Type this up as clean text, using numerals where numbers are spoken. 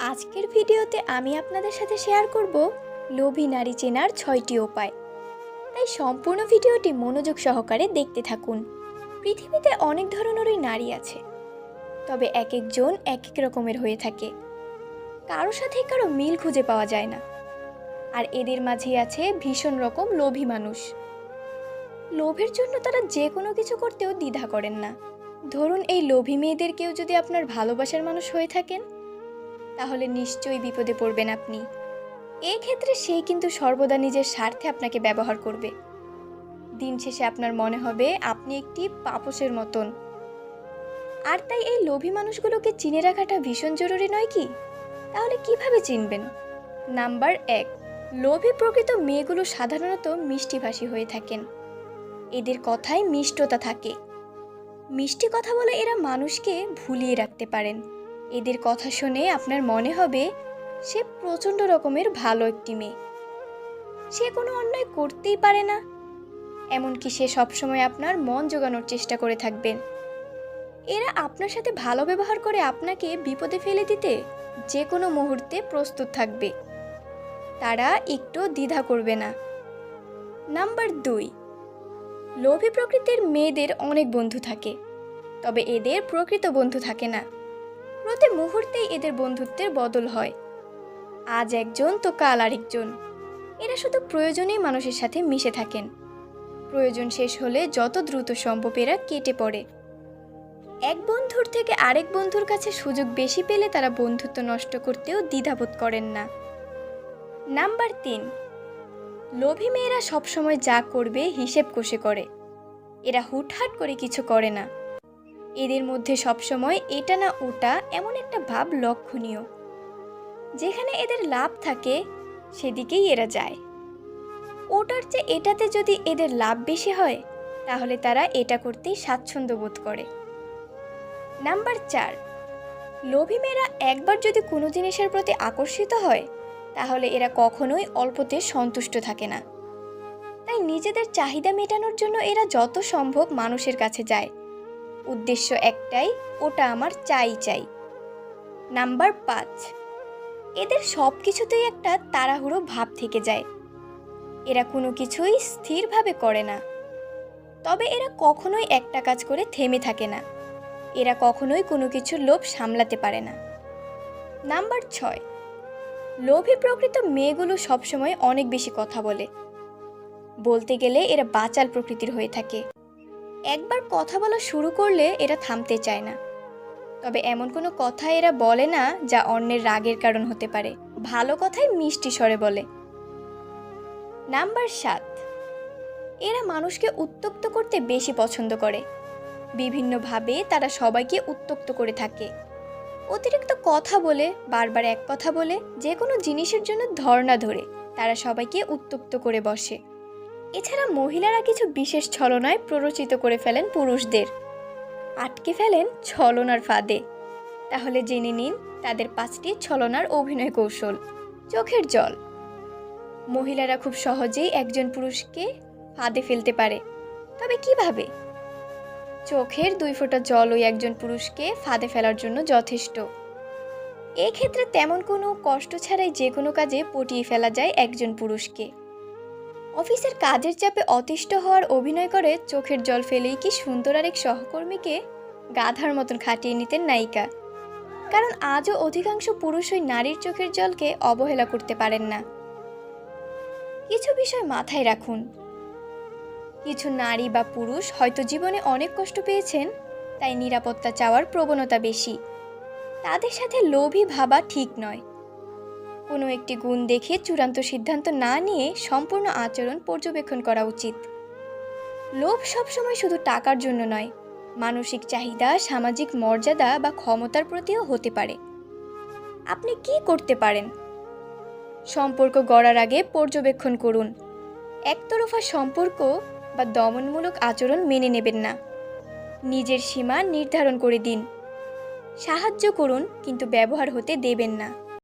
আজকের ভিডিওতে আমি আপনাদের সাথে শেয়ার করব লোভী নারী চেনার 6টি উপায়। তাই সম্পূর্ণ ভিডিওটি মনোযোগ সহকারে দেখতে থাকুন। পৃথিবীতে অনেক ধরনেরই নারী আছে, তবে এক একজন এক এক রকমের হয়ে থাকে। কারো সাথে কারো মিল খুঁজে পাওয়া যায় না। আর এদের মাঝেই আছে ভীষণ রকম লোভী মানুষ। লোভের জন্য তারা যে কোনো কিছু করতেও দ্বিধা করেন না। ধরুন, এই লোভী মেয়েদের কেউ যদি আপনার ভালোবাসার মানুষ হয়ে থাকেন, তাহলে নিশ্চয়ই বিপদে পড়বেন আপনি। এই ক্ষেত্রে সেই কিন্তু সর্বদা নিজের স্বার্থে আপনাকে ব্যবহার করবে। দিন শেষে আপনার মনে হবে আপনি একটি পাপোশের মতন। আর তাই এই লোভী মানুষগুলোকে চিনে রাখাটা ভীষণ জরুরি নয় কি? তাহলে কিভাবে চিনবেন? নাম্বার 1, লোভী প্রকৃত মেয়েগুলো সাধারণত মিষ্টিভাষী হয়ে থাকেন। এদের কথায় মিষ্টতা থাকে। মিষ্টি কথা বলে এরা মানুষকে ভুলিয়ে রাখতে পারেন। এদের কথা শুনে আপনার মনে হবে সে প্রচণ্ড রকমের ভালো একটি মেয়ে, সে কোনো অন্যায় করতেই পারে না। এমনকি সে সবসময় আপনার মন জোগানোর চেষ্টা করে থাকবেন। এরা আপনার সাথে ভালো ব্যবহার করে আপনাকে বিপদে ফেলে দিতে যে কোনো মুহূর্তে প্রস্তুত থাকবে। তারা একটু দ্বিধা করবে না। নাম্বার 2, লোভী প্রকৃতির মেয়েদের অনেক বন্ধু থাকে, তবে এদের প্রকৃত বন্ধু থাকে না। প্রতি মুহূর্তেই এদের বন্ধুত্বের বদল হয়। আজ একজন তো কাল আরেকজন। এরা শুধু প্রয়োজনেই মানুষের সাথে মিশে থাকেন। প্রয়োজন শেষ হলে যত দ্রুত সম্ভব এরা কেটে পড়ে। এক বন্ধুর থেকে আরেক বন্ধুর কাছে সুযোগ বেশি পেলে তারা বন্ধুত্ব নষ্ট করতেও দ্বিধাবোধ করেন না। নাম্বার 3, লোভী মেয়েরা সবসময় যা করবে হিসেব কষে করে। এরা হুটহাট করে কিছু করে না। এদের মধ্যে সবসময় এটা না ওটা এমন একটা ভাব লক্ষণীয়। যেখানে এদের লাভ থাকে সেদিকেই এরা যায়। ওটার চেয়ে এটাতে যদি এদের লাভ বেশি হয়, তাহলে তারা এটা করতেই স্বাচ্ছন্দ্য বোধ করে। নাম্বার 4, লোভী মেয়েরা একবার যদি কোনো জিনিসের প্রতি আকর্ষিত হয়, তাহলে এরা কখনোই অল্পতে সন্তুষ্ট থাকে না। তাই নিজেদের চাহিদা মেটানোর জন্য এরা যত সম্ভব মানুষের কাছে যায়। উদ্দেশ্য একটাই, ওটা আমার চাই চাই। নাম্বার 5, এদের সব কিছুতেই একটা তাড়াহুড়ো ভাব থেকে যায়। এরা কোনো কিছুই স্থিরভাবে করে না। তবে এরা কখনোই একটা কাজ করে থেমে থাকে না। এরা কখনোই কোনো কিছুর লোভ সামলাতে পারে না। নাম্বার 6, লোভী প্রকৃত মেয়েগুলো সবসময় অনেক বেশি কথা বলে। বলতে গেলে এরা বাচাল প্রকৃতির হয়ে থাকে। একবার কথা বলা শুরু করলে এরা থামতে চায় না। তবে এমন কোনো কথা এরা বলে না যা অন্যের রাগের কারণ হতে পারে। ভালো কথাই মিষ্টি স্বরে বলে। নাম্বার 7, এরা মানুষকে উত্ত্যক্ত করতে বেশি পছন্দ করে। বিভিন্নভাবে তারা সবাইকে উত্ত্যক্ত করে থাকে। অতিরিক্ত কথা বলে, বারবার এক কথা বলে, যে কোনো জিনিসের জন্য ধর্ণা ধরে তারা সবাইকে উত্ত্যক্ত করে বসে। এছাড়া মহিলারা কিছু বিশেষ ছলনায় প্ররোচিত করে ফেলেন পুরুষদের, আটকে ফেলেন ছলনার ফাঁদে। তাহলে জেনে নিন তাদের 5টি ছলনার অভিনয় কৌশল। চোখের জল। মহিলারা খুব সহজেই একজন পুরুষকে ফাঁদে ফেলতে পারে। তবে কিভাবে? চোখের 2 ফোঁটা জলই একজন পুরুষকে ফাঁদে ফেলার জন্য যথেষ্ট। এক্ষেত্রে তেমন কোনো কষ্ট ছাড়াই যে কোনো কাজে পটিয়ে ফেলা যায় একজন পুরুষকে। অফিসের কাজের চাপে অতিষ্ঠ হওয়ার অভিনয় করে চোখের জল ফেলেই কি সুন্দর আরেক সহকর্মীকে গাধার মতন খাটিয়ে নিতেন নায়িকা। কারণ আজও অধিকাংশ পুরুষই নারীর চোখের জলকে অবহেলা করতে পারেন না। কিছু বিষয় মাথায় রাখুন। কিছু নারী বা পুরুষ হয়তো জীবনে অনেক কষ্ট পেয়েছেন, তাই নিরাপত্তা চাওয়ার প্রবণতা বেশি। তাদের সাথে লোভী ভাবা ঠিক নয়। কোনো একটি গুণ দেখে চূড়ান্ত সিদ্ধান্ত না নিয়ে সম্পূর্ণ আচরণ পর্যবেক্ষণ করা উচিত। লোভ সবসময় শুধু টাকার জন্য নয়, মানসিক চাহিদা, সামাজিক মর্যাদা বা ক্ষমতার প্রতিও হতে পারে। আপনি কি করতে পারেন? সম্পর্ক গড়ার আগে পর্যবেক্ষণ করুন। একতরফা সম্পর্ক বা দমনমূলক আচরণ মেনে নেবেন না। নিজের সীমা নির্ধারণ করে দিন। সাহায্য করুন, কিন্তু ব্যবহার হতে দেবেন না।